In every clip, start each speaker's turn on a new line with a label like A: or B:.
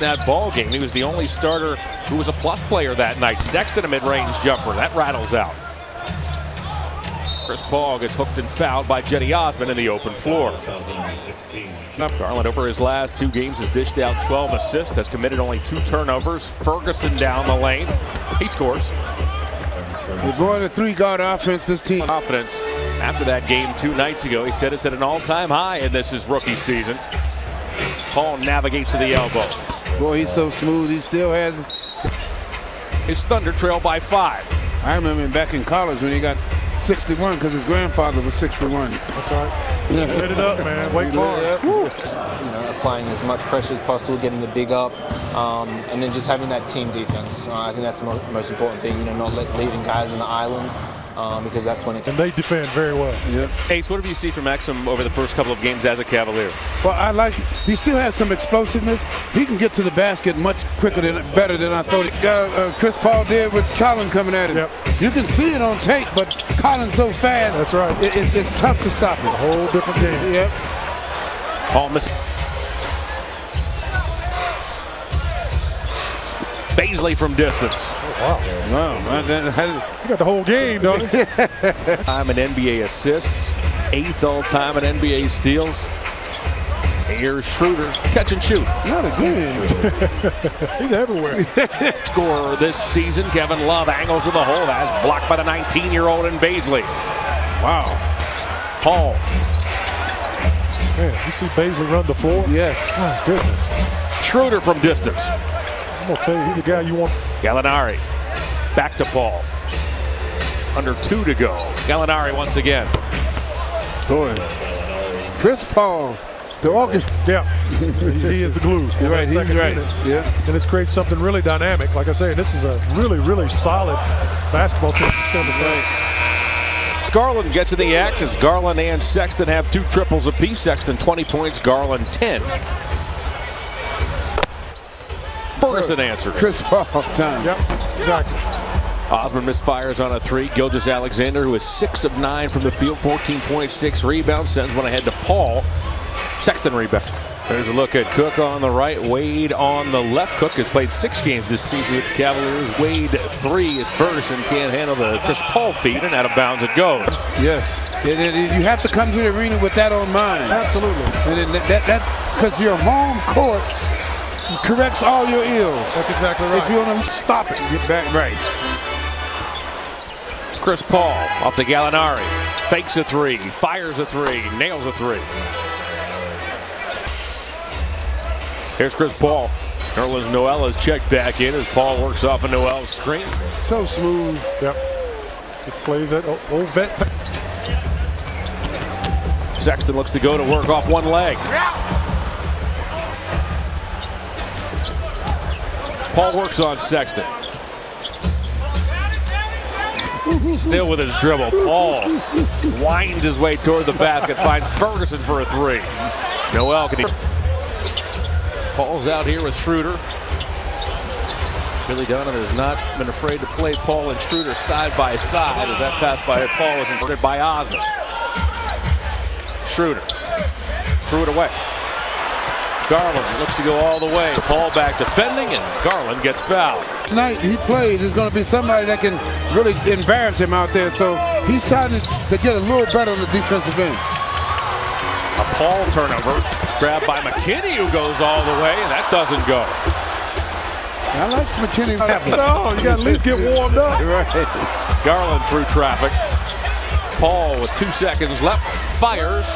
A: That ball game, he was the only starter who was a plus player that night. Sexton, a mid-range jumper, that rattles out. Chris Paul gets hooked and fouled by Jetty Osman in the open floor. Garland over his last 2 games has dished out 12 assists, has committed only 2 turnovers. Ferguson down the lane, he scores.
B: We're going to 3-guard offense this team.
A: Confidence after that game 2 nights ago. He said it's at an all-time high in this his rookie season. Paul navigates to the elbow.
B: Boy, he's so smooth. He still has.
A: His Thunder trail by 5.
B: I remember him back in college when he got 61 because his grandfather was 61.
C: That's right. Lit it up, man. Wait for it.
D: You know, applying as much pressure as possible, getting the big up, and then just having that team defense. I think that's the most important thing. You know, not leaving guys on the island. Because that's when it can.
C: And they defend very well.
B: Yep.
A: Ace, what have you seen from Exum over the first couple of games as a Cavalier?
B: Well, I like. He still has some explosiveness. He can get to the basket much quicker better than I thought. Chris Paul did with Colin coming at him.
C: Yep.
B: You can see it on tape, but Colin's so fast.
C: That's right.
B: It's tough to stop it.
C: A whole different game.
B: Yep.
A: Paul Baisley from distance.
C: Wow.
B: Wow.
C: You got the whole game, don't you?
A: Time in NBA assists, 8th all-time in NBA steals. Here's Schroeder, catch and shoot.
B: Not again.
C: He's everywhere.
A: Scorer this season, Kevin Love angles with the hole. That's blocked by the 19-year-old in Baisley.
B: Wow.
A: Paul.
C: Man, you see Baisley run the floor?
B: Yes.
C: Oh, goodness.
A: Schroeder from distance.
C: I'm going to tell you, he's a guy you want.
A: Gallinari, back to Paul. Under 2 to go. Gallinari once again.
B: Boy. Chris Paul, the orchestra.
C: Yeah, he is the glue.
B: You're right, he's right. Yeah.
C: And it's created something really dynamic. Like I say, this is a really, really solid basketball team.
A: Garland gets in the act as Garland and Sexton have 2 triples apiece. Sexton 20 points, Garland 10. Ferguson answers.
B: Chris Paul time.
C: Yep, exactly.
A: Osman misfires on a 3. Gilgeous-Alexander, who is 6 of 9 from the field, 14.6 rebounds, sends one ahead to Paul. Sexton rebound. There's a look at Cook on the right, Wade on the left. Cook has played 6 games this season with the Cavaliers. Wade 3 as Ferguson can't handle the Chris Paul feed, and out of bounds it goes.
B: Yes, you have to come to the arena with that on mind.
C: Absolutely.
B: And that because your home court corrects all your ills.
C: That's exactly right.
B: If you want to stop it and get back right.
A: Chris Paul off to Gallinari. Fakes a 3, fires a 3, nails a 3. Here's Chris Paul. Nerlens Noel is checked back in as Paul works off a Noel screen.
B: So smooth.
C: Yep. Just plays that old vet.
A: Sexton looks to go to work off one leg. Paul works on Sexton. Still with his dribble. Paul winds his way toward the basket, finds Ferguson for a 3. Noel can. Paul's out here with Schroeder. Billy Donovan has not been afraid to play Paul and Schroeder side by side as that pass by Paul was inverted by Osman. Schroeder threw it away. Garland looks to go all the way. Paul back defending, and Garland gets fouled.
B: Tonight he plays, there's going to be somebody that can really embarrass him out there. So he's starting to get a little better on the defensive end.
A: A Paul turnover. It's grabbed by McKinney, who goes all the way, and that doesn't go.
B: I like McKinney.
C: No, you got to at least get warmed up.
B: Right.
A: Garland through traffic. Paul with 2 seconds left. Fires.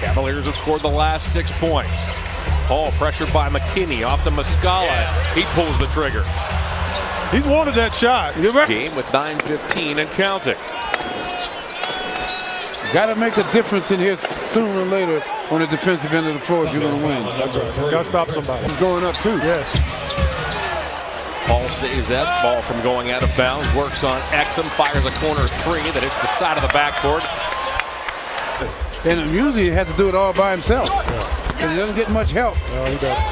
A: Cavaliers have scored the last 6 points. Paul pressured by McKinney off the Muscala. He pulls the trigger.
C: He's wanted that shot.
B: You're right.
A: Game with 9:15 and counting.
B: Got to make a difference in here sooner or later on the defensive end of the floor if you're going to win.
C: That's right. Got to stop somebody.
B: He's going up too.
C: Yes.
A: Paul saves that ball from going out of bounds. Works on Exum. Fires a corner 3 that hits the side of the backboard.
B: And usually he has to do it all by himself. And he doesn't get much help.
C: No, he doesn't.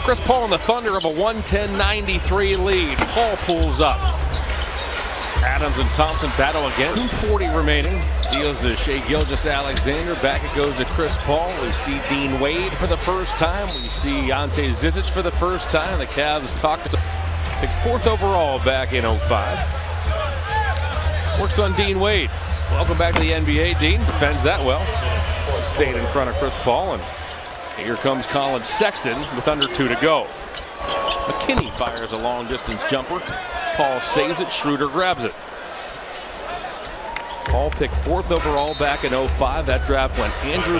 A: Chris Paul and the Thunder of a 110-93 lead. Paul pulls up. Adams and Thompson battle again. 2:40 remaining. Deals to Shai Gilgeous-Alexander. Back it goes to Chris Paul. We see Dean Wade for the first time. We see Ante Zizic for the first time. The Cavs talked to pick 4th overall back in 05. Works on Dean Wade. Welcome back to the NBA, Dean. Defends that well. Staying in front of Chris Paul. And here comes Colin Sexton with under 2 to go. McKinney fires a long-distance jumper. Paul saves it. Schroeder grabs it. Paul picked 4th overall back in 05. That draft went Andrew